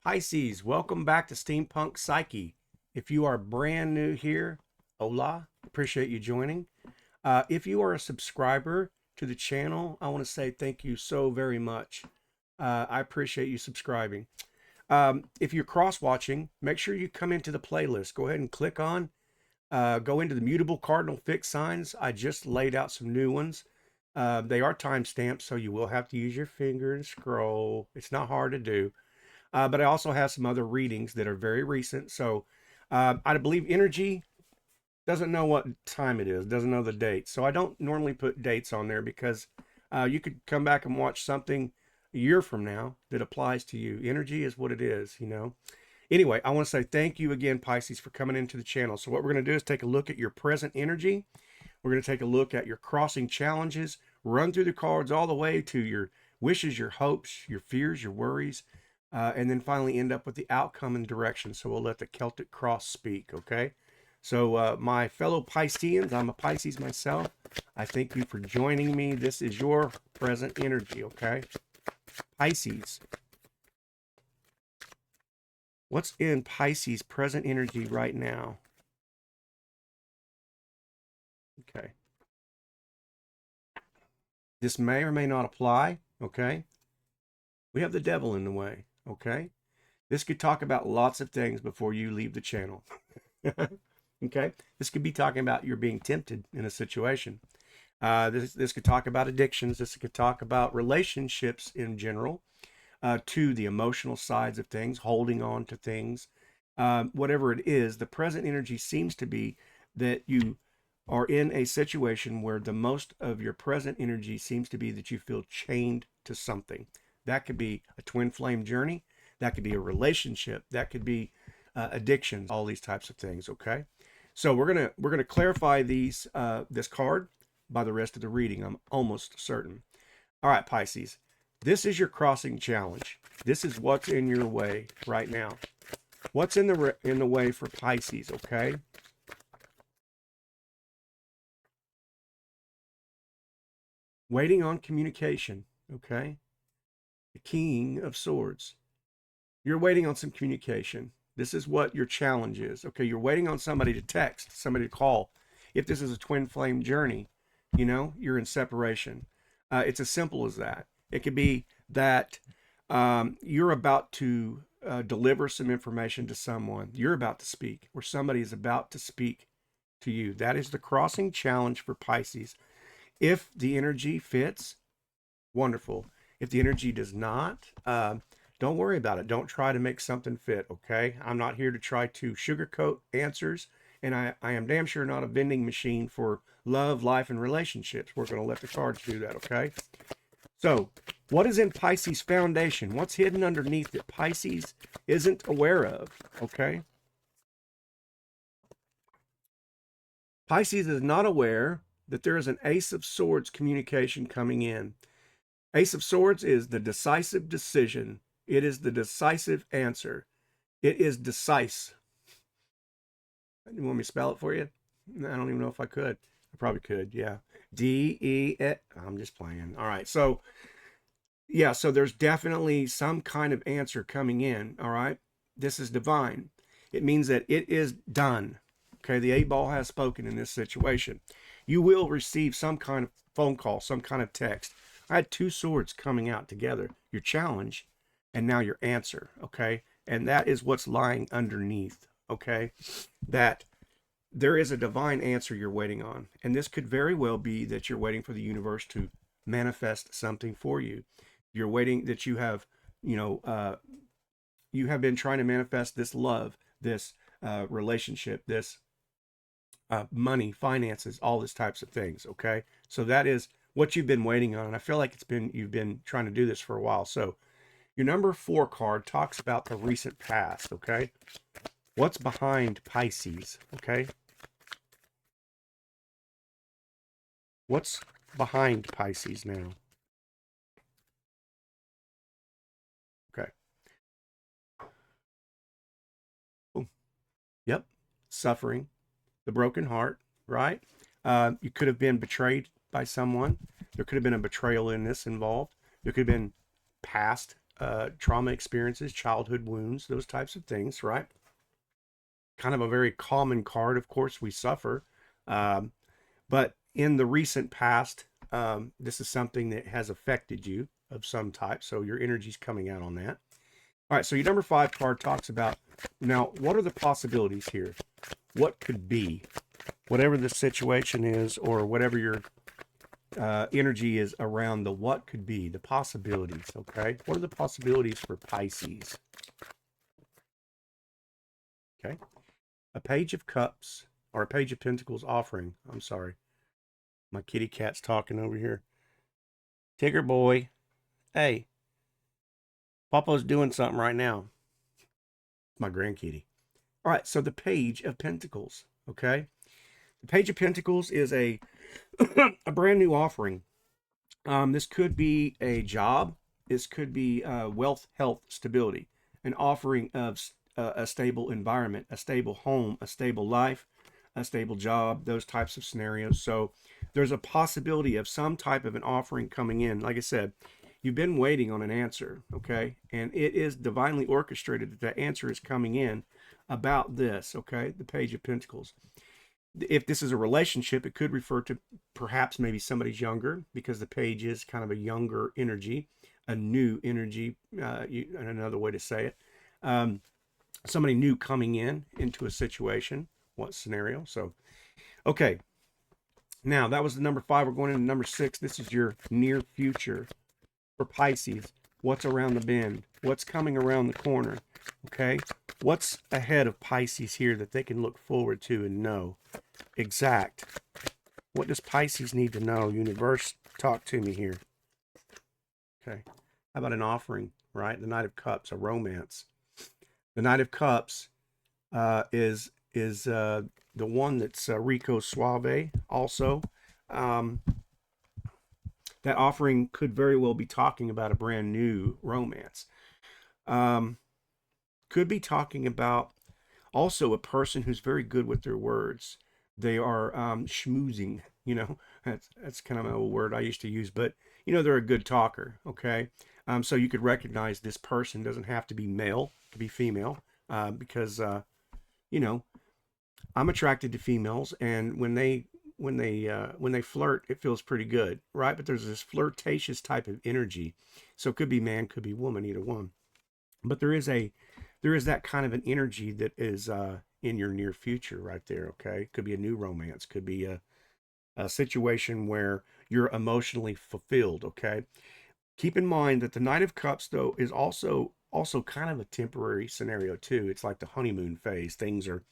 Pisces, welcome back to steampunkpsyche. If you are brand new here, hola, appreciate you joining. If you are a subscriber to the channel, I want to say thank you so very much. I appreciate you subscribing. If you're cross-watching, make sure you come into the playlist. Go ahead and click on, go into the mutable cardinal fixed signs. I just laid out some new ones. They are timestamped, so you will have to use your finger and scroll. It's not hard to do. But I also have some other readings that are very recent. So I believe energy doesn't know what time it is, doesn't know the date. So I don't normally put dates on there because you could come back and watch something a year from now that applies to you. Energy is what it is, you know. Anyway, I want to say thank you again, Pisces, for coming into the channel. So what we're going to do is take a look at your present energy. We're going to take a look at your crossing challenges, run through the cards all the way to your wishes, your hopes, your fears, your worries, and then finally end up with the outcome and direction. So we'll let the Celtic cross speak, okay? So my fellow Pisceans, I'm a Pisces myself. I thank you for joining me. This is your present energy, okay? Pisces. What's in Pisces' present energy right now? Okay. This may or may not apply, okay? We have the devil in the way, okay? This could talk about lots of things before you leave the channel. Okay? This could be talking about you're being tempted in a situation. This could talk about addictions. This could talk about relationships in general, to the emotional sides of things, holding on to things. Whatever it is, the present energy seems to be that you are in a situation where the most of your present energy seems to be that you feel chained to something. That could be a twin flame journey. That could be a relationship. That could be addictions, all these types of things, okay? So we're gonna clarify these this card by the rest of the reading. I'm almost certain. All right, Pisces. This is your crossing challenge. This is what's in your way right now. What's in the way for Pisces, okay? Waiting on communication, okay? The King of Swords. You're waiting on some communication. This is what your challenge is, okay? You're waiting on somebody to text, somebody to call. If this is a twin flame journey, you know, you're in separation. It's as simple as that. It could be that you're about to deliver some information to someone. You're about to speak, or somebody is about to speak to you. That is the crossing challenge for Pisces. If the energy fits, wonderful. If the energy does not, don't worry about it. Don't try to make something fit, okay? I'm not here to try to sugarcoat answers, and I am damn sure not a vending machine for love, life, and relationships. We're going to let the cards do that, okay? So, what is in Pisces' foundation? What's hidden underneath that Pisces isn't aware of, okay? Pisces is not aware that there is an Ace of Swords communication coming in. Ace of Swords is the decisive decision. It is the decisive answer. It is decisive. You want me to spell it for you? I don't even know if I could. I probably could, yeah. D-E, I'm just playing. All right, so, yeah, so there's definitely some kind of answer coming in, all right? This is divine. It means that it is done. Okay, the 8-ball has spoken in this situation. You will receive some kind of phone call, some kind of text. I had 2 swords coming out together. Your challenge and now your answer, okay? And that is what's lying underneath, okay? That there is a divine answer you're waiting on. And this could very well be that you're waiting for the universe to manifest something for you. You're waiting that you have, you know, you have been trying to manifest this love, this relationship, this money, finances, all these types of things, okay? So that is what you've been waiting on. And I feel like you've been trying to do this for a while. So your number 4 card talks about the recent past, okay? What's behind Pisces, okay? What's behind Pisces now? Okay. Oh, yep. Suffering, the broken heart, right? You could have been betrayed by someone. There could have been a betrayal in this involved. There could have been past trauma experiences, childhood wounds, those types of things, right? Kind of a very common card. Of course, we suffer. But in the recent past, this is something that has affected you of some type. So your energy's coming out on that. All right, so your number 5 card talks about, now, what are the possibilities here? What could be? Whatever the situation is, or whatever your energy is around the what could be, the possibilities, okay? What are the possibilities for Pisces? Okay. A Page of Cups, or a Page of Pentacles offering. I'm sorry. My kitty cat's talking over here. Tigger boy. Hey. Papa's doing something right now. My grandkitty. All right, so the Page of Pentacles, okay? The Page of Pentacles is a a brand new offering. This could be a job. This could be wealth, health, stability. An offering of a stable environment, a stable home, a stable life, a stable job, those types of scenarios. So there's a possibility of some type of an offering coming in. Like I said, you've been waiting on an answer, okay? And it is divinely orchestrated that that answer is coming in about this, okay? The Page of Pentacles. If this is a relationship, it could refer to perhaps maybe somebody's younger, because the page is kind of a younger energy, a new energy, another way to say it. Somebody new coming into a situation, what scenario? So, okay. Now, that was the number 5. We're going into number 6. This is your near future for Pisces. What's around the bend? What's coming around the corner? Okay? What's ahead of Pisces here that they can look forward to and know? Exact. What does Pisces need to know? Universe, talk to me here. Okay. How about an offering, right? The Knight of Cups, a romance. The Knight of Cups is the one that's Rico Suave also. That offering could very well be talking about a brand new romance. Could be talking about also a person who's very good with their words. They are schmoozing, you know. That's kind of a word I used to use, but you know, they're a good talker, okay? So you could recognize this person. Doesn't have to be male, it could be female, because you know, I'm attracted to females, and when they flirt, it feels pretty good, right? But there's this flirtatious type of energy, so it could be man, could be woman, either one. But there is that kind of an energy that is in your near future right there, okay? Could be a new romance, could be a situation where you're emotionally fulfilled, okay? Keep in mind that the Knight of Cups, though, is also kind of a temporary scenario too. It's like the honeymoon phase. Things are,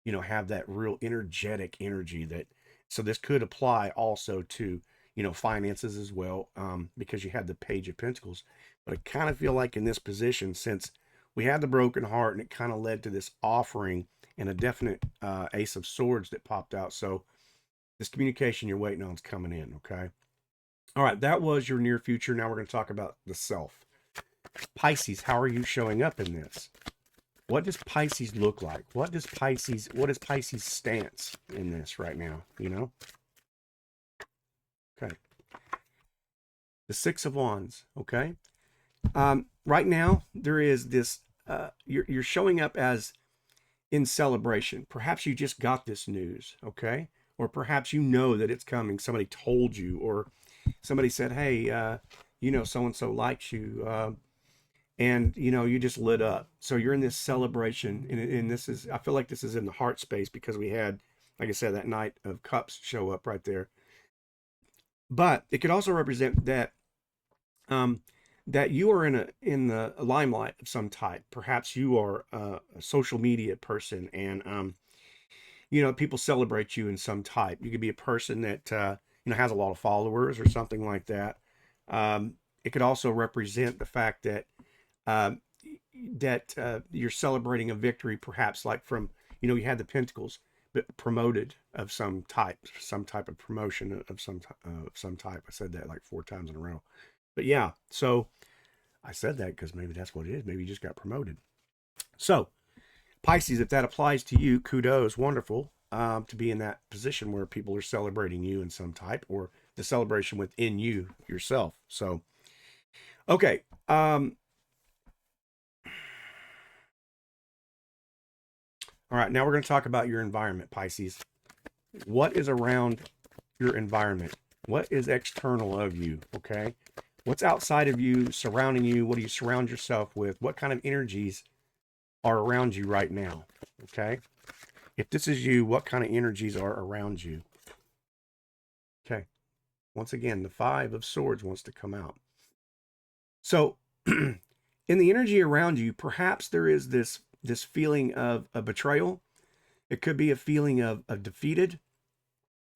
you know, have that real energetic energy that, so this could apply also to, you know, finances as well, because you had the Page of Pentacles. But I kind of feel like in this position, since we had the broken heart and it kind of led to this offering and a definite Ace of Swords that popped out. So this communication you're waiting on is coming in, okay? All right, that was your near future. Now we're going to talk about the self. Pisces, how are you showing up in this? What does Pisces look like? What is Pisces' stance in this right now, you know? Okay. The Six of Wands, okay? Right now, there is this, you're showing up as in celebration. Perhaps you just got this news, okay? Or perhaps you know that it's coming. Somebody told you, or somebody said, hey, you know, so-and-so likes you, and, you know, you just lit up. So you're in this celebration, and this is, I feel like this is in the heart space because we had, like I said, that Knight of Cups show up right there. But it could also represent that, that you are in the limelight of some type. Perhaps you are a social media person, and you know, people celebrate you in some type. You could be a person that you know, has a lot of followers or something like that. It could also represent the fact that you're celebrating a victory, perhaps like from, you know, you had the Pentacles, but promoted of some type of promotion of some type. I said that like 4 times in a row. But yeah, so I said that because maybe that's what it is. Maybe you just got promoted. So Pisces, if that applies to you, kudos, wonderful, to be in that position where people are celebrating you in some type, or the celebration within you yourself. So, okay. All right, now we're going to talk about your environment, Pisces. What is around your environment? What is external of you, okay? What's outside of you, surrounding you? What do you surround yourself with? What kind of energies are around you right now, okay? If this is you, what kind of energies are around you? Okay. Once again, the Five of Swords wants to come out. So in the energy around you, perhaps there is this feeling of a betrayal. It could be a feeling of defeated.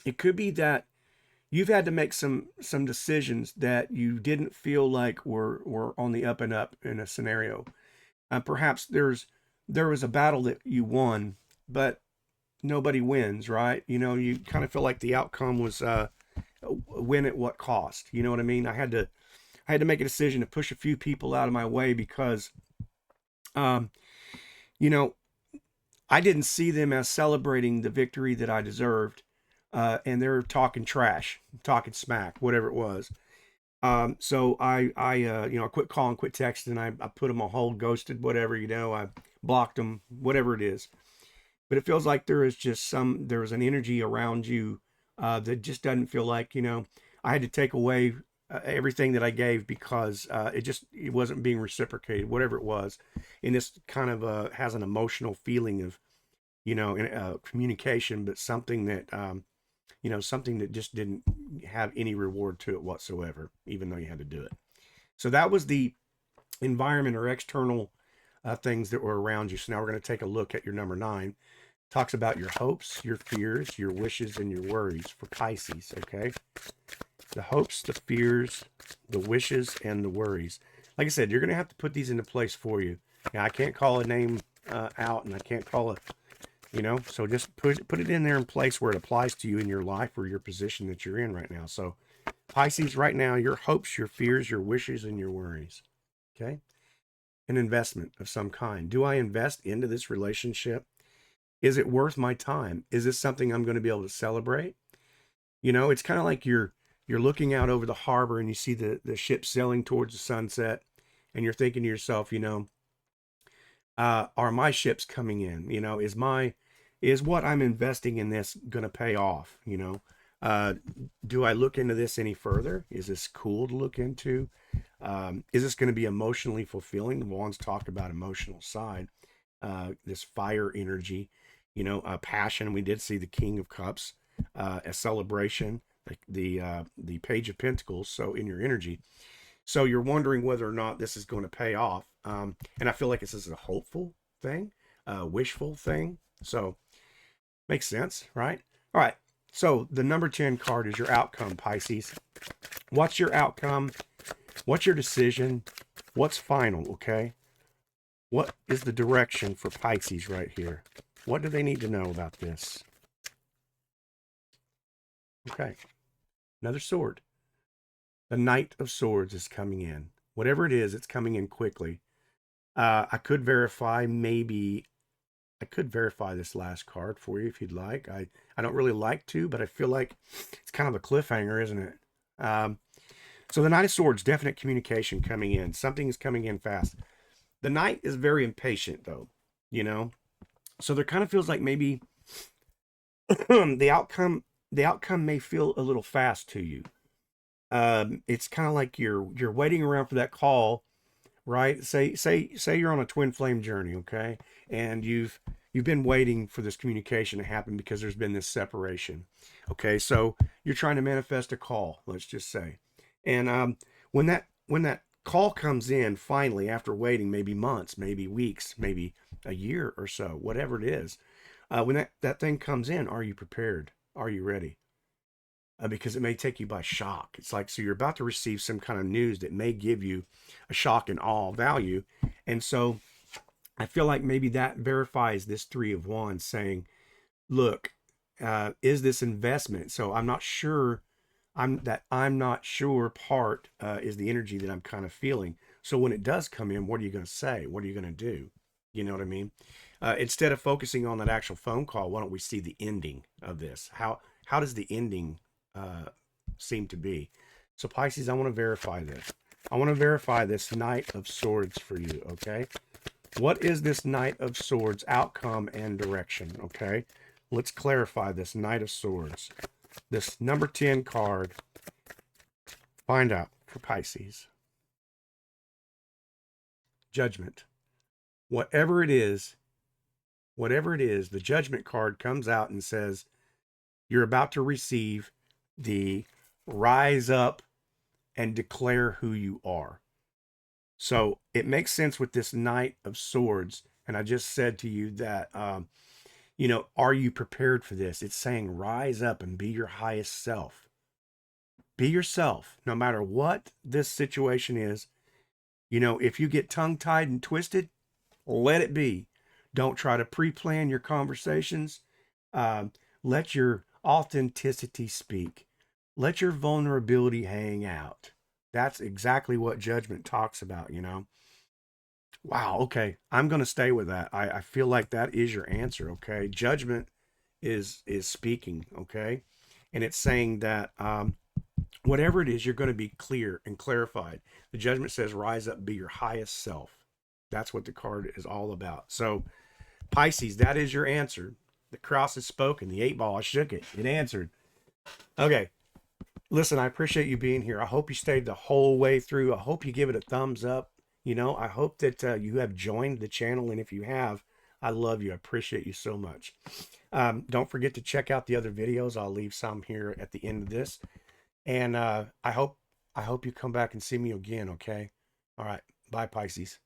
It could be that you've had to make some decisions that you didn't feel like were on the up and up in a scenario. Perhaps there was a battle that you won, but nobody wins, right? You know, you kind of feel like the outcome was win at what cost. You know what I mean? I had to make a decision to push a few people out of my way because, you know, I didn't see them as celebrating the victory that I deserved. And they're talking trash, talking smack, whatever it was. So I quit calling, quit texting. I put them on hold, ghosted, whatever, you know, I blocked them, whatever it is. But it feels like there is an energy around you that just doesn't feel like, you know, I had to take away everything that I gave because it wasn't being reciprocated, whatever it was. And this kind of has an emotional feeling of, you know, communication, but something that, something that just didn't have any reward to it whatsoever, even though you had to do it. So that was the environment or external things that were around you. So now we're going to take a look at your number 9. Talks about your hopes, your fears, your wishes, and your worries for Pisces, okay? The hopes, the fears, the wishes, and the worries. Like I said, you're going to have to put these into place for you. Now, I can't call a name out, and I can't call it, you know, so just put it in there in place where it applies to you in your life or your position that you're in right now. So Pisces, right now, your hopes, your fears, your wishes, and your worries, okay? An investment of some kind. Do I invest into this relationship? Is it worth my time? Is this something I'm going to be able to celebrate? You know, it's kind of like you're looking out over the harbor and you see the ship sailing towards the sunset, and you're thinking to yourself, you know, are my ships coming in? You know, is what I'm investing in this going to pay off? You know, do I look into this any further? Is this cool to look into? Is this going to be emotionally fulfilling? The Wands talked about emotional side, this fire energy, you know, passion. We did see the King of Cups, a celebration, the Page of Pentacles. So in your energy, so you're wondering whether or not this is going to pay off. And I feel like this is a hopeful thing, a wishful thing. So makes sense, right? All right. So the number 10 card is your outcome, Pisces. What's your outcome? What's your decision? What's final, okay? What is the direction for Pisces right here? What do they need to know about this? Okay. Another sword. The Knight of Swords is coming in. Whatever it is, it's coming in quickly. I could verify this last card for you if you'd like. I don't really like to, but I feel like it's kind of a cliffhanger, isn't it? So the Knight of Swords, definite communication coming in. Something is coming in fast. The Knight is very impatient, though, you know? So there kind of feels like maybe the outcome may feel a little fast to you. It's kind of like you're waiting around for that call, right? Say you're on a twin flame journey, okay? And you've been waiting for this communication to happen because there's been this separation. Okay, so you're trying to manifest a call, let's just say. And when that call comes in finally, after waiting maybe months, maybe weeks, maybe a year or so, whatever it is, when that thing comes in, are you prepared? Are you ready? Because it may take you by shock. It's like, so you're about to receive some kind of news that may give you a shock and awe value. And so I feel like maybe that verifies this Three of Wands saying, look, is this investment? So I'm not sure. I'm not sure part is the energy that I'm kind of feeling. So when it does come in, what are you going to say? What are you going to do? You know what I mean? Instead of focusing on that actual phone call, why don't we see the ending of this? How does the ending seem to be? So Pisces, I want to verify this. I want to verify this Knight of Swords for you, okay? What is this Knight of Swords outcome and direction? Okay, let's clarify this Knight of Swords. This number 10 card. Find out for Pisces. Judgment. Whatever it is, the Judgment card comes out and says, you're about to receive the rise up and declare who you are. So it makes sense with this Knight of Swords. And I just said to you that, are you prepared for this? It's saying rise up and be your highest self. Be yourself, no matter what this situation is. If you get tongue-tied and twisted, let it be. Don't try to pre-plan your conversations. Let your authenticity speak. Let your vulnerability hang out. That's exactly what Judgment talks about, Wow, okay. I'm going to stay with that. I feel like that is your answer, okay? Judgment is speaking, okay? And it's saying that whatever it is, you're going to be clear and clarified. The Judgment says, rise up, be your highest self. That's what the card is all about. So, Pisces, that is your answer. The cross is spoken. The 8-ball, I shook it. It answered. Okay. Listen, I appreciate you being here. I hope you stayed the whole way through. I hope you give it a thumbs up. I hope that you have joined the channel. And if you have, I love you. I appreciate you so much. Don't forget to check out the other videos. I'll leave some here at the end of this. And I hope you come back and see me again, okay? All right. Bye, Pisces.